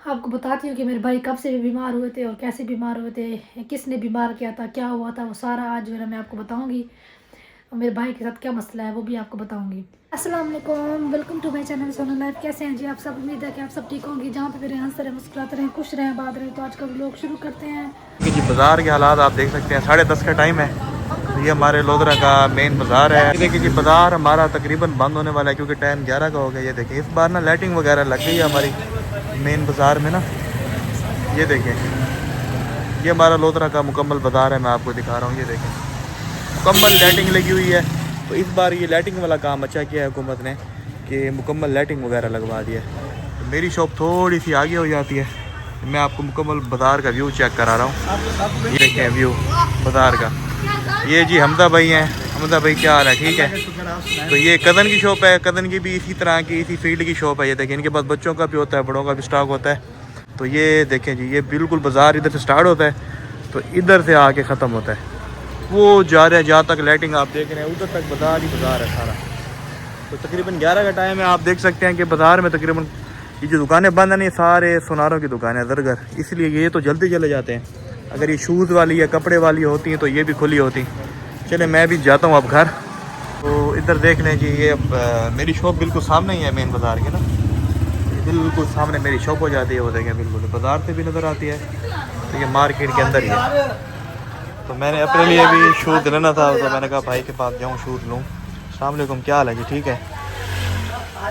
आपको बताती हूँ कि मेरे भाई कब से भी बीमार हुए थे और कैसे बीमार हुए थे, किसने बीमार किया था, क्या हुआ था, वो सारा आज जो है ना मैं आपको बताऊँगी। और मेरे भाई के साथ क्या मसला है वो भी आपको बताऊँगी। अस्सलाम वालेकुम, welcome to my channel Sonu life. कैसे हैं जी आप सब? उम्मीद है कि आप सब ठीक होंगे। जहाँ पे मेरे हंसते रहे, मुस्कुराते रहें, खुश रहें, आबाद रहें। तो आज का व्लॉग शुरू करते हैं। जी बाज़ार के हालात आप देख सकते हैं। 10:30 का टाइम है। ये हमारे लोधरा का मेन बाज़ार है। ये देखिए जी बाज़ार हमारा तकरीबन बंद होने वाला है क्योंकि टाइम 11 का हो गया। ये देखिए इस बार ना लाइटिंग वगैरह लग गई है हमारी मेन बाज़ार में ना। ये देखें, ये हमारा लोधरा का मुकम्मल बाज़ार है। मैं आपको दिखा रहा हूँ। ये देखें मुकम्मल लाइटिंग लगी हुई है। तो इस बार ये लाइटिंग वाला काम अच्छा किया है हुकूमत ने कि मुकम्मल लाइटिंग वगैरह लगवा दी है। तो मेरी शॉप थोड़ी सी आगे हो जाती है। मैं आपको मुकम्मल बाज़ार का व्यू चेक करा रहा हूँ। ये देखें व्यू बाज़ार का। ये जी हमदा भाई हैं। हमदा भाई क्या हाल है? ठीक है। तो ये कज़न की शॉप है। कज़न की भी इसी तरह की इसी फील्ड की शॉप है। ये देखें इनके पास बच्चों का भी होता है, बड़ों का भी स्टॉक होता है। तो ये देखें जी, ये बिल्कुल बाज़ार इधर से स्टार्ट होता है तो इधर से आके ख़त्म होता है। वो जा रहे हैं जहाँ तक लाइटिंग आप देख रहे हैं उधर तक बाज़ार ही बाज़ार है सारा। तो तकरीबन 11 का टाइम है। आप देख सकते हैं कि बाज़ार में तकरीबन ये जो दुकानें बंद हैं नहीं, सारे सुनारों की दुकानें दरगर, इसलिए ये तो जल्दी चले जाते हैं। अगर ये शूज़ वाली या कपड़े वाली होती हैं तो ये भी खुली होती। चले मैं भी जाता हूँ अब घर। तो इधर देख लें जी, ये मेरी शॉप बिल्कुल सामने ही है मेन बाज़ार के ना। बिल्कुल सामने मेरी शॉप हो जाती है। वो देखें बिल्कुल बाज़ार से भी नज़र आती है। तो ये मार्केट के अंदर ही है। तो मैंने अपने लिए भी शूज़ लेना था तो मैंने कहा भाई के पास जाऊँ शूज़ लूँ। अस्सलाम वालेकुम, क्या हाल है जी? ठीक है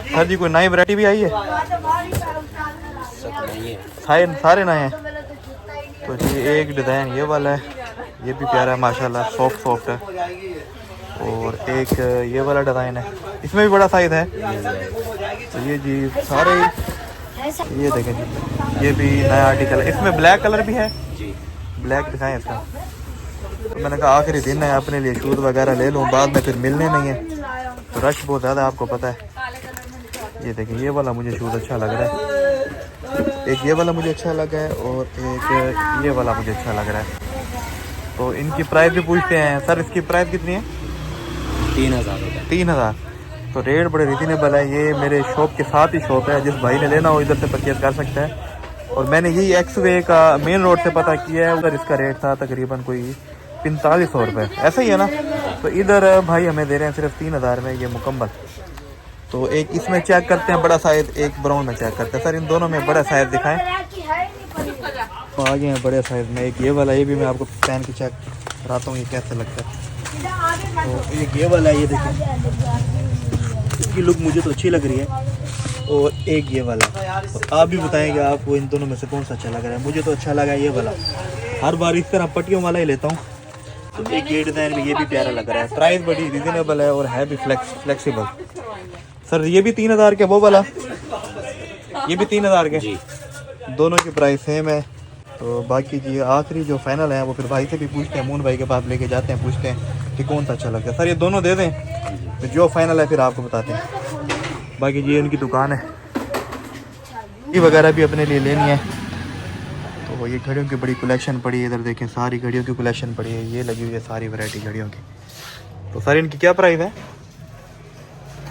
सर जी। कोई नई वैरायटी भी आई है? सारे नए हैं। तो जी एक डिज़ाइन ये वाला है, ये भी प्यारा है माशाल्लाह, सॉफ्ट सॉफ्ट है। और एक ये वाला डिज़ाइन है, इसमें भी बड़ा साइज़ है। तो ये जी सारे, ये देखें जी ये भी नया आर्टिकल है। इसमें ब्लैक कलर भी है जी, ब्लैक दिखाएं इसका। तो मैंने कहा आखिरी दिन है, अपने लिए शूज़ वगैरह ले लूँ, बाद में फिर मिलने नहीं है। तो रश बहुत ज़्यादा आपको पता है। ये देखिए ये वाला मुझे शूज़ अच्छा लग रहा है। एक ये वाला मुझे अच्छा लगा है और एक ये वाला मुझे अच्छा लग रहा है। तो इनकी प्राइस भी पूछते हैं। सर इसकी प्राइस कितनी है? 3,000 3,000। तो रेट बड़े रिजनेबल है। ये मेरे शॉप के साथ ही शॉप है, जिस भाई ने लेना हो इधर से परचेज़ कर सकता है। और मैंने यही एक्स वे का मेन रोड से पता किया है, उधर इसका रेट था तकरीबन कोई 4500 रुपये, ऐसा ही है ना। तो इधर भाई हमें दे रहे हैं सिर्फ 3,000 में ये मुकम्मल। तो एक इसमें चेक करते हैं बड़ा साइज़, एक ब्राउन में चेक करते हैं। सर इन दोनों में बड़ा साइज़ दिखाएं। तो आगे हैं बड़े साइज़ में एक ये वाला, ये भी मैं आपको पहन के चेक कराता हूँ ये कैसे लगता है। तो एक ये वाला है, ये देखिए इसकी लुक मुझे तो अच्छी लग रही है। और एक ये वाला, तो आप भी बताएंगे आपको इन दोनों में से कौन सा अच्छा लग रहा है। मुझे तो अच्छा लगा ये वाला, हर बार इस तरह पट्टियों वाला ही लेता हूँ। तो एक ये डिज़ाइन भी ये भी प्यारा लग रहा है। प्राइस बड़ी रिजनेबल है और है भी फ्लेक्सिबल। सर ये भी 3,000 के, वो वाला ये भी 3,000 के जी। दोनों की प्राइस सेम है। तो बाकी जी आखिरी जो फाइनल है वो फिर भाई से भी पूछते हैं, मून भाई के पास लेके जाते हैं, पूछते हैं कि कौन सा अच्छा लगता है। सर ये दोनों दे दें, तो जो फाइनल है फिर आपको बताते हैं। बाकी जी उनकी दुकान है, ये वगैरह भी अपने लिए लेनी है। तो ये घड़ियों की बड़ी कलेक्शन पड़ी है, इधर देखें सारी घड़ियों की कलेक्शन पड़ी है, ये लगी हुई है सारी वैरायटी घड़ियों की। तो सर इनकी क्या प्राइस है?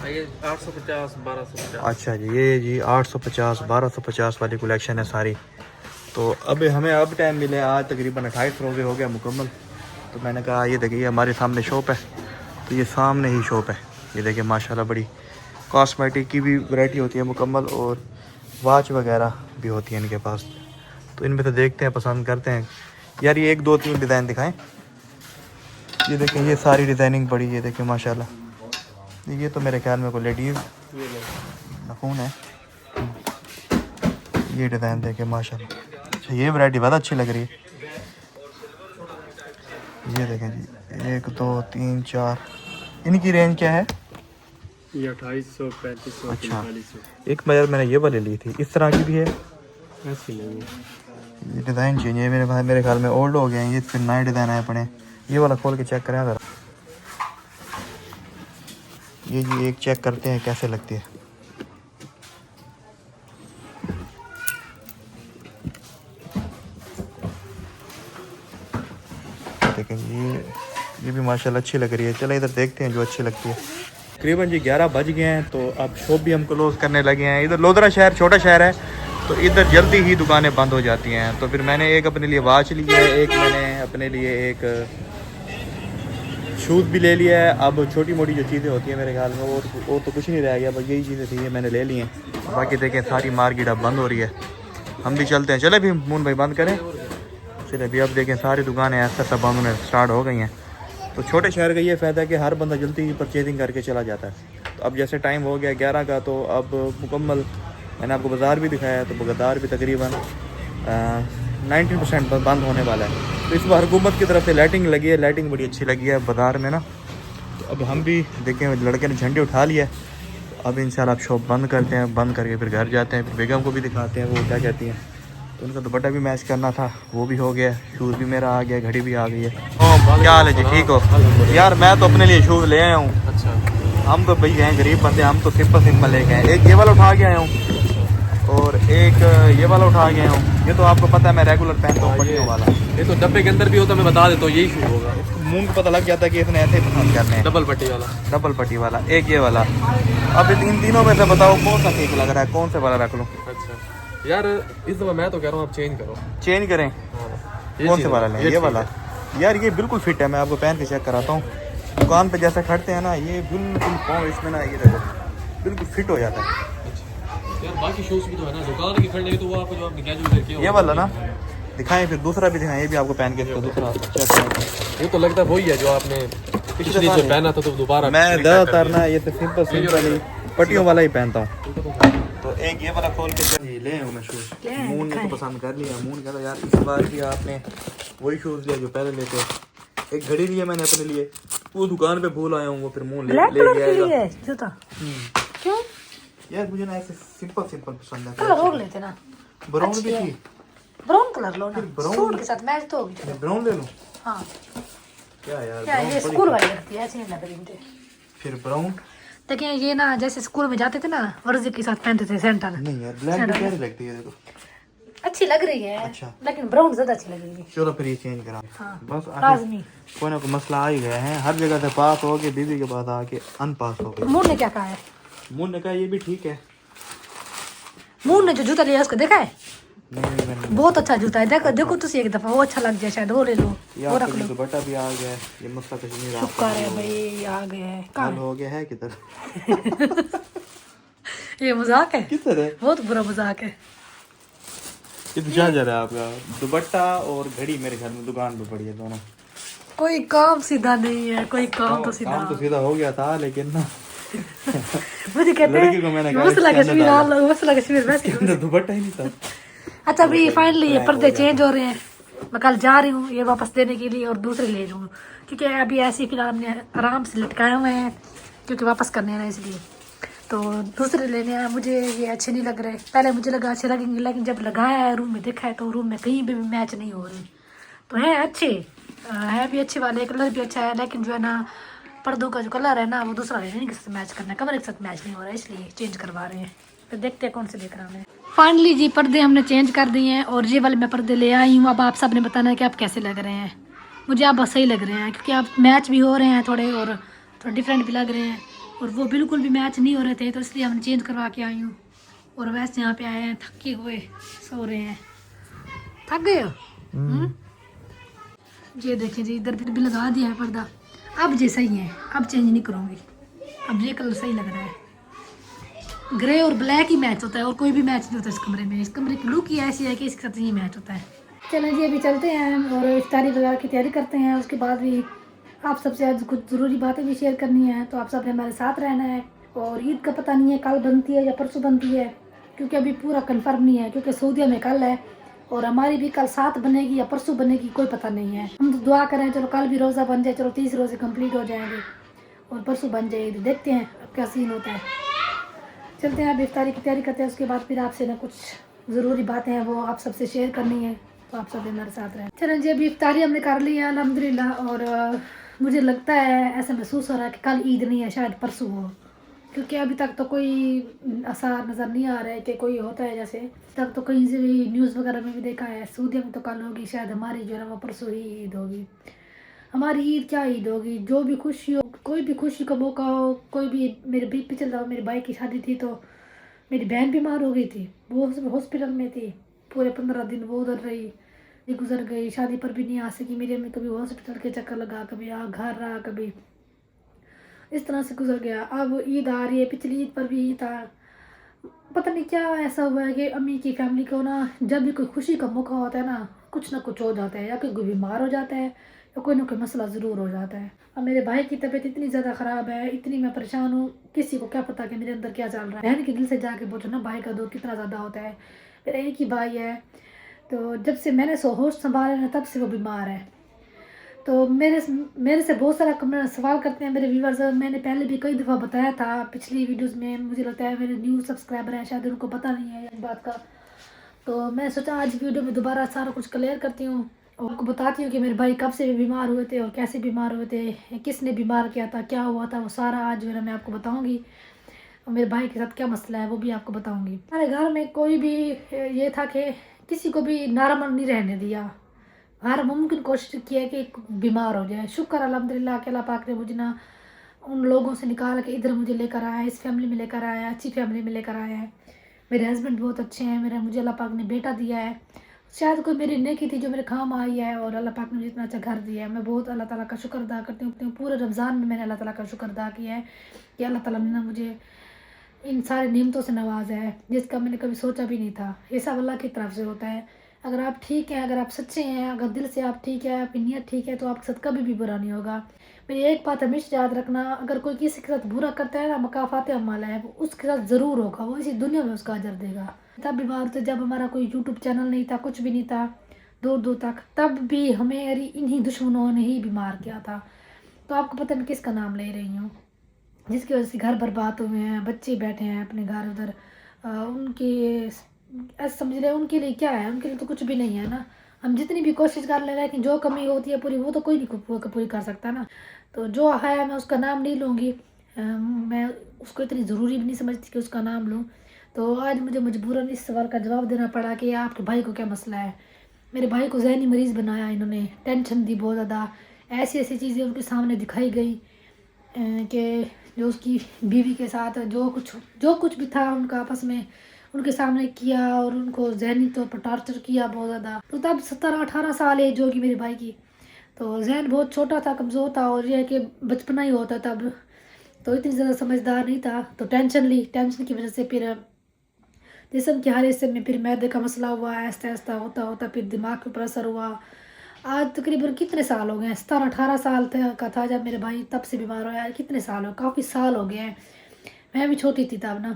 850 1250। अच्छा जी, ये जी 850 1250 वाली कलेक्शन है सारी। तो अब हमें अब टाइम मिले, आज तकरीबन 28 रोज़े हो गया मुकम्मल। तो मैंने कहा ये देखिए हमारे सामने शॉप है, तो ये सामने ही शॉप है। ये देखिए माशाल्लाह बड़ी कॉस्मेटिक की भी वैरायटी होती है मुकम्मल, और वॉच वगैरह भी होती है इनके पास। तो इनमें से देखते हैं, पसंद करते हैं। यार ये 1 2 3 डिज़ाइन दिखाएं। ये देखें ये सारी डिज़ाइनिंग पड़ी, ये देखें माशाल्लाह। ये तो मेरे ख्याल में कोई लेडीज़ नखून है। ये डिज़ाइन देखें माशाल्लाह। अच्छा ये वैरायटी बहुत अच्छी लग रही है। ये देखें जी 1 2 3 4, इनकी रेंज क्या है? ये 2800 3500। अच्छा एक बार मैंने ये वाली ली थी, इस तरह की भी है? ऐसी नहीं है, ये डिज़ाइन चेंज है मेरे भाई, मेरे ख्याल में ओल्ड हो गए हैं ये, फिर नए डिज़ाइन आए पड़े। ये वाला खोल के चेक करें ज़रा। ये जी एक चेक करते हैं कैसे लगती है। देखें ये भी माशाल्लाह अच्छी लग रही है। चलो इधर देखते हैं जो अच्छी लगती है। तकरीबन जी 11 बज गए हैं, तो अब शॉप भी हम क्लोज़ करने लगे हैं। इधर लोधरा शहर छोटा शहर है, तो इधर जल्दी ही दुकानें बंद हो जाती हैं। तो फिर मैंने एक अपने लिए वॉच ली है, एक मैंने अपने लिए एक शूज़ भी ले लिया है। अब छोटी मोटी जो चीज़ें होती हैं मेरे ख्याल में और तो कुछ नहीं रह गया, बस यही चीज़ें थी ये मैंने ले ली हैं। बाकी देखें सारी मार्केट अब बंद हो रही है, हम भी चलते हैं। चले भी मून भाई बंद करें, चले भी। अब देखें सारी दुकानें ऐसा सब बंद होने स्टार्ट हो गई हैं। तो छोटे शहर का ये फ़ायदा है कि हर बंदा जल्दी ही परचेजिंग करके चला जाता है। तो अब जैसे टाइम हो गया 11 का, तो अब मुकम्मल मैंने आपको बाज़ार भी दिखाया, तो बाज़ार भी तकरीबन 90% बंद होने वाला है। तो इस बार हुकूमत की तरफ से लाइटिंग लगी है, लाइटिंग बड़ी अच्छी लगी है बाज़ार में ना। तो अब हम भी देखें, लड़के ने झंडे उठा लिया। तो अब इंशाल्लाह शॉप बंद करते हैं, बंद करके फिर घर जाते हैं, फिर बेगम को भी दिखाते हैं वो क्या कहती हैं। तो उनका दुपट्टा भी मैच करना था, वो भी हो गया, शूज़ भी मेरा आ गया, घड़ी भी आ गई है। क्या हाल है जी, ठीक हो? यार मैं तो अपने लिए शूज़ ले आया हूँ। अच्छा, हम तो भैया हैं गरीब बंदे, हम तो सिंपल ले गए हैं। एक ये वाला उठा के आया हूँ और एक ये वाला उठा के आया हूँ। ये तो आपको पता है मैं रेगुलर पहनता हूँ पट्टियों वाला। ये तो डब्बे के अंदर भी होता, मैं बता देता हूँ, यही शूज होगा। मुंह को पता लग जाता है कि इसने ऐसे ही पसंद करने हैं। डबल पट्टी वाला, डबल पट्टी वाला, एक ये वाला। अब इन तीनों में से बताओ कौन सा ठीक लग रहा है, कौन से वाला रख लूँ? अच्छा यार, इस दफा मैं तो कह रहा हूँ आप चेंज करो। चेंज करें? कौन से वाला लें? ये वाला। यार ये बिल्कुल फिट है, मैं आपको पहन के चेक कराता हूँ। दुकान पे जैसा खड़ते हैं ना, ये बिल्कुल पाँव इसमें ना, ये देखो बिल्कुल फिट हो जाता है। अच्छा यार, बाकी शूज भी तो है ना दुकान के खड़ने के, तो वो आपको जो आपने कैजुअल करके ये वाला ना दिखाएं, फिर दूसरा भी दिखाएं। ये भी आपको पहन के इसका दूसरा चेक करें। ये तो लगता है वही है जो आपने पिछली से पहना था, तो दोबारा मैं ज़्यादातर ना ये सिंपल ही पट्टियों वाला ही पहनता हूँ। तो एक ये वाला खोल के ले आऊँ मैं शूज़। मून ने तो पसंद कर लिया। मून कहता यार इस बार भी आपने वही शूज़ लिया जो पहले लेते। एक घड़ी लिया मैंने अपने लिए, वो दुकान पे भूल आया हूँ, वो फिर मून ले गया जूता। क्यों यार? मुझे ना ऐसे सिंपल पसंद है। कलर और लेते ना, ब्राउन भी थी, ब्राउन कलर लो ना, ब्राउन सूट के साथ मैच तो होगी। चलो ब्राउन ले लूँ? हाँ क्या यार, क्या ये स्कूल वाली लगती है, ऐसी नहीं लग रही मुझे। फिर ब्राउन देखिए ये ना जैसे स्कूल में जाते थे ना, वर्दी के साथ पहनते थे सेंटर। नहीं यार, ब्लैक भी प्यारी लगती है, देखो अच्छी लग रही है। अच्छा, लेकिन ब्राउन ज्यादा अच्छी लगेगी। चलो फिर ये चेंज करा। हाँ, बस लाजमी। कोई ना कोई मसला आ ही गया है, हर जगह से पास हो गए, बीवी के बाद आके अनपास हो गए। मून ने क्या कहा है? मून ने कहा ये भी ठीक है। मून ने जो जूता लिया उसको देखा है? नहीं मैंने बहुत अच्छा जूता है, देखो देखो तुम एक दफा, वो अच्छा लग जाए शायद, वो ले लो, वो रख लो। दुपट्टा भी आ गया है, ये मसला कश्मीर शुक्र है भाई आ गए हैं। हल हो गया है किधर? ये मजाक है, किधर है? बहुत बुरा मजाक है। किधर जा रहा है आपका? दुपट्टा और घड़ी मेरे घर में दुकान पे पड़ी है दोनों। कोई काम सीधा नहीं है, कोई काम तो सीधा। काम तो सीधा हो गया था, लेकिन ना मुझे कहते लड़की को मैंने हैं कहा मसला कश्मीर हाल, मसला कश्मीर वैसे। अंदर दुपट्टा ही नहीं था। अच्छा अभी फाइनली ये पर्दे चेंज हो रहे हैं। मैं कल जा रही हूँ ये वापस देने के लिए और दूसरे ले लूँ, क्योंकि अभी ऐसे फिलहाल हमने आराम से लटकाए हुए हैं, क्योंकि वापस करने हैं ना इसलिए। तो दूसरे लेने हैं, मुझे ये अच्छे नहीं लग रहे। पहले मुझे लगा अच्छे लगेंगे, लेकिन जब लगाया है रूम में देखा है तो रूम में कहीं भी मैच नहीं हो रही। तो है अच्छे, है भी अच्छे वाले, कलर भी अच्छा है, लेकिन जो है ना पर्दों का जो कलर है ना वो दूसरा लेने के साथ मैच करना है, कमरे के साथ मैच नहीं हो रहा है, इसलिए चेंज करवा रहे हैं। फिर देखते हैं कौन से देख रहा हूँ। फाइनली जी पर्दे हमने चेंज कर दिए हैं और ये वाले मैं पर्दे ले आई हूँ। अब आप सब ने बताना है कि आप कैसे लग रहे हैं। मुझे आप बस सही लग रहे हैं, क्योंकि आप मैच भी हो रहे हैं थोड़े और थोड़ा डिफरेंट भी लग रहे हैं, और वो बिल्कुल भी मैच नहीं हो रहे थे, तो इसलिए हमने चेंज करवा के आई हूँ। और वैसे यहाँ पे आए हैं थके हुए, सो रहे हैं। थक गए हो? ये देखिए जी, इधर भी लगा दिया है पर्दा। अब ये सही है, अब चेंज नहीं करूँगी। अब ये कलर सही लग रहा है, ग्रे और ब्लैक ही मैच होता है, और कोई भी मैच नहीं होता इस कमरे में। इस कमरे की लुक ही ऐसी है कि इसके साथ ही मैच होता है। चलें जी अभी चलते हैं और इफ्तारी वगैरह की तैयारी करते हैं। उसके बाद भी आप सबसे आज कुछ ज़रूरी बातें भी शेयर करनी है, तो आप सब ने हमारे साथ रहना है। और ईद का पता नहीं है कल बनती है या परसों बनती है, क्योंकि अभी पूरा कन्फर्म नहीं है, क्योंकि सऊदीया में कल है और हमारी भी कल 7 बनेगी या परसों बनेगी, कोई पता नहीं है। हम तो दुआ करें चलो कल भी रोज़ा बन जाए, चलो 30 रोज़े कंप्लीट हो जाएंगे और परसों बन जाएगी। देखते हैं अब क्या सीन होता है। चलते हैं अब इफ्तारी की तैयारी करते हैं, उसके बाद फिर आपसे ना कुछ ज़रूरी बातें हैं वो आप सबसे शेयर करनी है, तो आप सब हमारे साथ रहें। चलें जी अभी इफ्तारी हमने कर ली है अल्हम्दुलिल्लाह, और मुझे लगता है ऐसा महसूस हो रहा है कि कल ईद नहीं है, शायद परसों हो, क्योंकि अभी तक तो कोई आसार नज़र नहीं आ रहा है कि कोई होता है। जैसे तक तो कहीं से भी न्यूज़ वगैरह में भी देखा है, सऊदी में तो कल होगी, शायद हमारी जो है वो परसों ही ईद होगी। हमारी ईद क्या ईद होगी, जो भी खुशी हो, कोई भी खुशी का मौका हो, कोई भी। मेरे भी पिछले दफ़ा मेरे भाई की शादी थी, तो मेरी बहन बीमार हो गई थी, वो हॉस्पिटल में थी, पूरे 15 दिन वो उधर रही, ये गुजर गई, शादी पर भी नहीं आ सकी मेरी अम्मी, कभी हॉस्पिटल के चक्कर लगा, कभी घर रहा, कभी इस तरह से गुजर गया। अब ईद आ रही है, पिछली ईद पर भी था, पता नहीं क्या ऐसा हुआ है कि अम्मी की फैमिली को ना जब भी कोई खुशी का मौका होता है ना कुछ हो जाता है, या कोई बीमार हो जाता है या कोई ना कोई मसला ज़रूर हो जाता है। अब मेरे भाई की तबीयत इतनी ज़्यादा ख़राब है, इतनी मैं परेशान हूँ, किसी को क्या पता कि मेरे अंदर क्या चल रहा है। बहन के दिल से जाके पूछो ना, भाई का दुख कितना ज़्यादा होता है। मेरा एक ही भाई है, तो जब से मैंने होश संभाला ना तब से वो बीमार है। तो मेरे से बहुत सारा सवाल करते हैं मेरे व्यूवर्स। मैंने पहले भी कई दफ़ा बताया था पिछली वीडियोस में, मुझे लगता है मेरे न्यू सब्सक्राइबर हैं, शायद उनको पता नहीं है इस बात का। तो मैं सोचा आज वीडियो में दोबारा सारा कुछ क्लियर करती हूँ और आपको बताती हूँ कि मेरे भाई कब से बीमार हुए थे और कैसे बीमार हुए थे, किसने बीमार किया था, क्या हुआ था, वो सारा आज जो है मैं आपको बताऊँगी। और मेरे भाई के साथ क्या मसला है वो भी आपको बताऊँगी। हमारे घर में कोई भी ये था कि किसी को भी नॉर्मल नहीं रहने दिया, हर मुमकिन कोशिश की है कि बीमार हो जाए। शुक्र अल्हम्दुलिल्लाह कि अल्लाह पाक ने मुझे ना उन लोगों से निकाल के इधर मुझे लेकर आया है, इस फैमिली में लेकर आया है, अच्छी फैमिली में लेकर आया है। मेरे हस्बैंड बहुत अच्छे हैं, मुझे अल्लाह पाक ने बेटा दिया है, शायद कोई मेरी नेकी थी जो मेरे काम आई है, और अल्लाह पाक ने मुझे इतना अच्छा घर दिया है। मैं बहुत अल्लाह ताला का शुक्र अदा करती हूँ। पूरे रमज़ान में मैंने अल्लाह ताला का शुक्र अदा किया है कि अल्लाह ताला ने ना मुझे इन सारी नेमतों से नवाजा है जिसका मैंने कभी सोचा भी नहीं था। ये सब अल्लाह की तरफ से होता है। अगर आप ठीक हैं, अगर आप सच्चे हैं, अगर दिल से आप ठीक है, आपकी नीयत ठीक है, तो आपके साथ कभी भी बुरा नहीं होगा। मेरी एक बात हमेशा याद रखना, अगर कोई किसी के साथ बुरा करता है ना, मकाफात अमाल है, वो उसके साथ ज़रूर होगा, वो इसी दुनिया में उसका अजर देगा। तब बीमार थे जब हमारा कोई यूट्यूब चैनल नहीं था, कुछ भी नहीं था दूर दूर तक, तब भी हमें इन्हीं दुश्मनों ने ही बीमार किया था। तो आपको पता मैं किसका नाम ले रही हूँ, जिसकी वजह से घर बर्बाद हुए हैं, बच्चे बैठे हैं अपने घर उधर, उनके ऐसा समझ रहे हैं उनके लिए क्या है, उनके लिए तो कुछ भी नहीं है ना। हम जितनी भी कोशिश कर ले रहे हैं कि जो कमी होती है पूरी, वो तो कोई नहीं पूरी कर सकता ना। तो जो है मैं उसका नाम नहीं लूँगी, मैं उसको इतनी ज़रूरी भी नहीं समझती कि उसका नाम लूँ। तो आज मुझे मजबूरन इस सवाल का जवाब देना पड़ा कि आपके भाई को क्या मसला है। मेरे भाई को ज़हनी मरीज़ बनाया इन्होंने, टेंशन दी बहुत ज़्यादा, ऐसी ऐसी चीज़ें उनके सामने दिखाई गई कि जो उसकी बीवी के साथ जो कुछ भी था उनका आपस में उनके सामने किया, और उनको ज़हनी तौर पर टॉर्चर किया बहुत ज़्यादा। तो तब 17-18 साल एज होगी मेरे भाई की, तो जहन बहुत छोटा था, कमज़ोर था, और यह है कि बचपना ही होता तब, तो इतनी ज़्यादा समझदार नहीं था। तो टेंशन की वजह से फिर जिस्म के हर हिस्से में फिर मैदे का मसला हुआ, आहिस्ता आहिस्ता होता होता फिर दिमाग के ऊपर असर हुआ। आज तकरीबन कितने साल हो गए हैं, 17-18 साल का था जब मेरे भाई, तब से बीमार हुआ। कितने साल हो, काफ़ी साल हो गए हैं, मैं भी छोटी थी तब ना।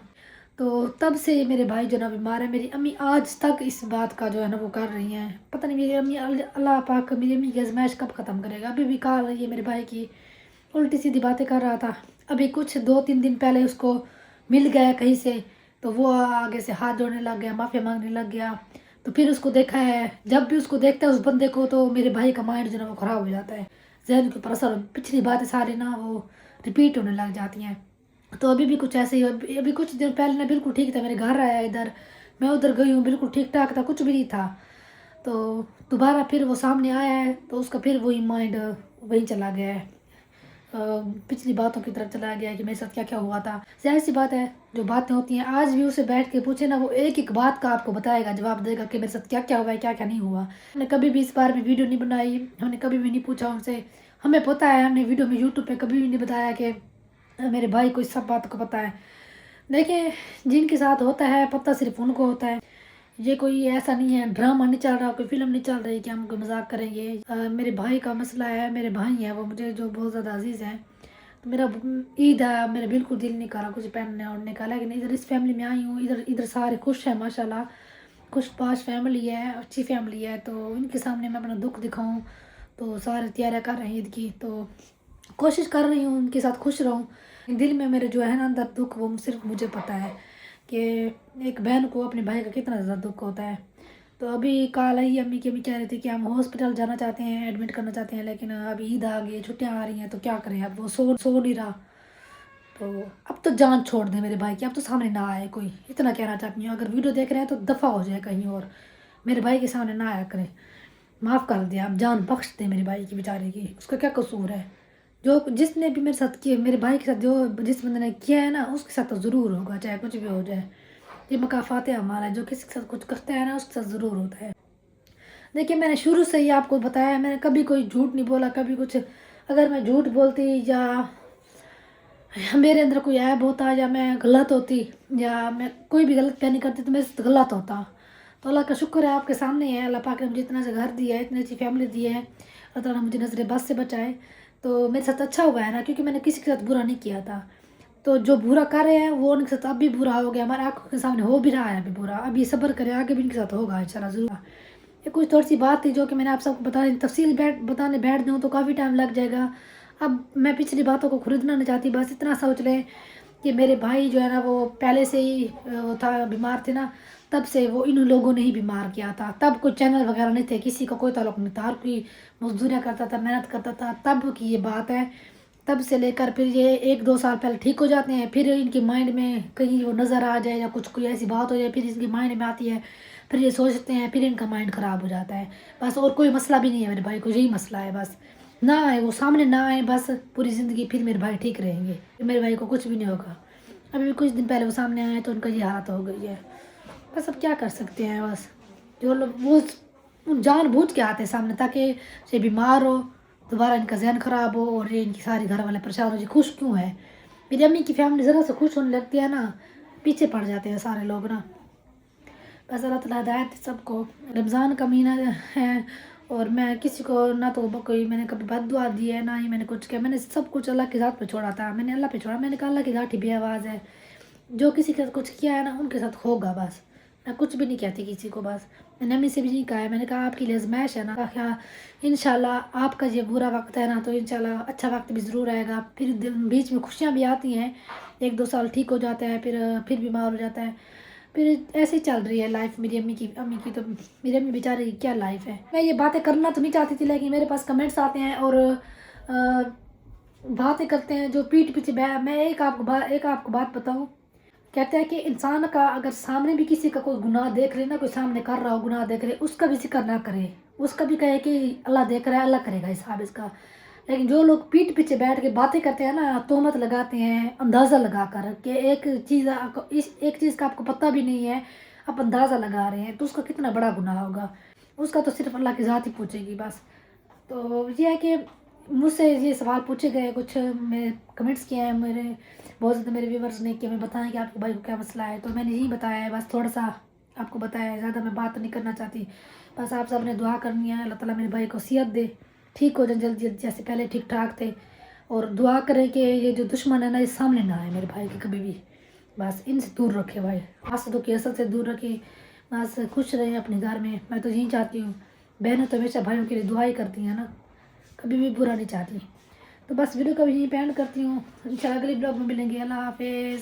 तो तब से मेरे भाई जो ना बीमार है। मेरी अम्मी आज तक इस बात का जो है ना वो कर रही हैं, पता नहीं मेरी अम्मी, अल्लाह पाक मेरी अम्मी की आजमाइश कब ख़त्म करेगा। अभी भी कह रही है मेरे भाई की उल्टी सीधी बातें कर रहा था, अभी कुछ 2-3 दिन पहले उसको मिल गया कहीं से, तो वो आगे से हाथ जोड़ने लग गया, माफ़ी मांगने लग गया। तो फिर उसको देखा है, जब भी उसको देखता है उस बंदे को, तो मेरे भाई का माइंड जो है वो ख़राब हो जाता है, जहन के ऊपर असर, पिछली बातें सारी ना वो रिपीट होने लग जाती हैं। तो अभी भी कुछ ऐसे ही, अभी कुछ दिन पहले ना बिल्कुल ठीक था, मेरे घर आया इधर, मैं उधर गई हूँ, बिल्कुल ठीक ठाक था, कुछ भी नहीं था। तो दोबारा फिर वो सामने आया है, तो उसका फिर वही माइंड वहीं चला गया है, पिछली बातों की तरफ चला गया है कि मेरे साथ क्या क्या हुआ था। जाहिर सी बात है, जो बातें होती हैं आज भी उसे बैठ के पूछे ना, वो एक एक बात का आपको बताएगा, जवाब देगा कि मेरे साथ क्या क्या हुआ है, क्या क्या नहीं हुआ। हमने कभी भी इस बारे में वीडियो नहीं बनाई, हमने कभी भी नहीं पूछा उनसे, हमें पता है, हमने वीडियो में यूट्यूब पे कभी भी नहीं बताया कि मेरे भाई को इस सब बात को पता है। देखिए, जिनके साथ होता है पता सिर्फ उनको होता है, ये कोई ऐसा नहीं है, ड्रामा नहीं चल रहा, कोई फिल्म नहीं चल रही कि हम कोई मजाक करेंगे। मेरे भाई का मसला है, मेरे भाई हैं वो मुझे जो बहुत ज़्यादा अजीज़ हैं। तो मेरा ईद है, मेरा बिल्कुल दिल नहीं कर रहा कुछ पहनने ओढ़ने का, लेकिन इधर इस फैमिली में आई हूँ, इधर इधर सारे खुश हैं माशाल्लाह, खुश पाश फैमिली है, अच्छी फैमिली है। तो इनके सामने मैं अपना दुख दिखाऊँ, तो सारे तैयारियाँ कर रहे हैं ईद की, तो कोशिश कर रही हूँ उनके साथ खुश रहूँ। दिल में मेरे जो है ना अंदर दुख, वो सिर्फ मुझे पता है कि एक बहन को अपने भाई का कितना ज़्यादा दुख होता है। तो अभी कल आई अम्मी की, अम्मी कह रही थी कि हम हॉस्पिटल जाना चाहते हैं, एडमिट करना चाहते हैं, लेकिन अभी ईद आ गई है, छुट्टियाँ आ रही हैं, तो क्या करें, अब वो सो नहीं रहा। तो अब तो जान छोड़ दे मेरे भाई की, अब तो सामने ना आए कोई, इतना कहना चाहती हूँ। अगर वीडियो देख रहे हैं तो दफ़ा हो जाए कहीं और, मेरे भाई के सामने ना आया करें, माफ़ कर दिया, अब जान बख्श दे मेरे भाई की बेचारे की, उसका क्या कसूर है। जो जिसने भी मेरे साथ किया, मेरे भाई के साथ जो जिस बंदे ने किया है ना, उसके साथ तो ज़रूर होगा, चाहे कुछ भी हो जाए। ये मकाफात है हमारा, जो किसी के साथ कुछ करता है ना उसके साथ ज़रूर होता है। देखिए मैंने शुरू से ही आपको बताया, मैंने कभी कोई झूठ नहीं बोला, कभी कुछ। अगर मैं झूठ बोलती या मेरे अंदर कोई ऐब होता या मैं गलत होती या मैं कोई भी गलत प्लानिंग करती तो मेरे से गलत होता। तो अल्लाह का शुक्र है, आपके सामने है, अल्लाह पाक ने मुझे इतना सा घर दिया है, इतनी अच्छी फैमिली दी है, अल्लाह ताला ने मुझे नज़र बद से बचाए। तो मेरे साथ अच्छा हुआ है ना, क्योंकि मैंने किसी के साथ बुरा नहीं किया था। तो जो बुरा कर रहे हैं वो उनके साथ अब भी बुरा हो गया, हमारे आंखों के सामने हो भी रहा है अभी बुरा। अभी सब्र करें, आगे भी इनके साथ होगा इंशाल्लाह ज़रूर। ये कुछ थोड़ी सी बात थी जो कि मैंने आप सबको तफसील बताने बैठ दूँ तो काफ़ी टाइम लग जाएगा। अब मैं पिछली बातों को खरीदना नहीं चाहती, बस इतना सोच लें कि मेरे भाई जो है ना वो पहले से ही वो था, बीमार थे ना, तब से वो इन लोगों ने ही बीमार किया था। तब कोई चैनल वगैरह नहीं थे, किसी का कोई ताल्लुक नहीं था, हर कोई मजदूरियाँ करता था, मेहनत करता था, तब की ये बात है। तब से लेकर फिर ये 1-2 साल पहले ठीक हो जाते हैं, फिर इनके माइंड में कहीं वो नज़र आ जाए या कुछ कोई ऐसी बात हो जाए, फिर इनके माइंड में आती है, फिर ये सोचते हैं, फिर इनका माइंड ख़राब हो जाता है। बस और कोई मसला भी नहीं है मेरे भाई को, यही मसला है बस। ना आए वो, सामने ना आए, बस पूरी ज़िंदगी फिर मेरे भाई ठीक रहेंगे, फिर मेरे भाई को कुछ भी नहीं होगा। अभी भी कुछ दिन पहले वो सामने आए तो उनका ये हालत हो गई है। बस अब क्या कर सकते हैं, बस जो लोग वो जानबूझ के आते हैं सामने ताकि ये बीमार हो, दोबारा इनका जहन ख़राब हो और ये इनकी सारी घर वाले परेशान हो। जी खुश क्यों है, मेरी अम्मी की फैमिली ज़रा से खुश होने लगती है ना, पीछे पड़ जाते हैं सारे लोग ना। बस अल्लाह ताला हिदायत दे सबको। रमज़ान का महीना है और मैं किसी को ना तो कोई मैंने कभी बद्दुआ दी है, ना ही मैंने कुछ किया। मैंने सब कुछ अल्लाह की ज़ात पे छोड़ा था, मैंने अल्लाह पे छोड़ा। मैंने कहा अल्लाह की ज़ात ही बेआवाज़ है, जो किसी के साथ कुछ किया है ना उनके साथ होगा बस। मैं कुछ भी नहीं कहती किसी को, बस मैंने अम्मी से भी नहीं कहा है। मैंने कहा आपके लिए आज़माइश है ना, क्या इंशाल्लाह आपका ये बुरा वक्त है ना तो इंशाल्लाह अच्छा वक्त भी ज़रूर आएगा। फिर बीच में खुशियाँ भी आती हैं, 1-2 साल ठीक हो जाता है, फिर बीमार हो जाता है, फिर ऐसे ही चल रही है लाइफ मेरी अम्मी की। तो मेरी अम्मी बेचारे की क्या लाइफ है। मैं ये बातें करना तो नहीं चाहती थी, लेकिन मेरे पास कमेंट्स आते हैं और बातें करते हैं जो पीठ पीछे मैं एक आपको बात बताऊँ। कहते हैं कि इंसान का अगर सामने भी किसी का कोई गुनाह देख रहे ना, कोई सामने कर रहा हो गुनाह देख रहे, उसका भी जिक्र ना करे, उसका भी कहे कि अल्लाह देख रहा है, अल्लाह करेगा हिसाब इसका। लेकिन जो लोग पीठ पीछे बैठ के बातें करते हैं ना, तोहमत लगाते हैं अंदाज़ा लगा कर कि एक चीज़ का आपको पता भी नहीं है, आप अंदाज़ा लगा रहे हैं, तो उसका कितना बड़ा गुनाह होगा। उसका तो सिर्फ अल्लाह की ज़ात ही पूछेगी बस। तो ये है कि मुझसे ये सवाल पूछे गए, कुछ मैं कमेंट्स किए हैं मेरे, बहुत ज़्यादा मेरे व्यूवर्स ने कि हमें बताएं कि आपके भाई को क्या मसला है। तो मैंने यही बताया है, बस थोड़ा सा आपको बताया है, ज़्यादा मैं बात नहीं करना चाहती। बस आप सब ने दुआ करनी है, अल्लाह ताला मेरे भाई को सेहत दे, ठीक हो जाए जल्दी जल्दी, जैसे पहले ठीक ठाक थे। और दुआ करें कि ये जो दुश्मन है ना, ये सामने ना आए मेरे भाई के कभी भी। बस इनसे दूर रखे भाई, हासदों की हसद से दूर रखे, बस खुश रहे अपने घर में। मैं तो यही चाहती हूँ। बहनें तो हमेशा भाइयों के लिए दुआ ही करती हैं ना, कभी भी बुरा नहीं चाहती। तो बस वीडियो को यहीं पे एंड करती हूँ, इंशाल्लाह अगले ब्लॉग में मिलेंगे। अल्लाह हाफिज़।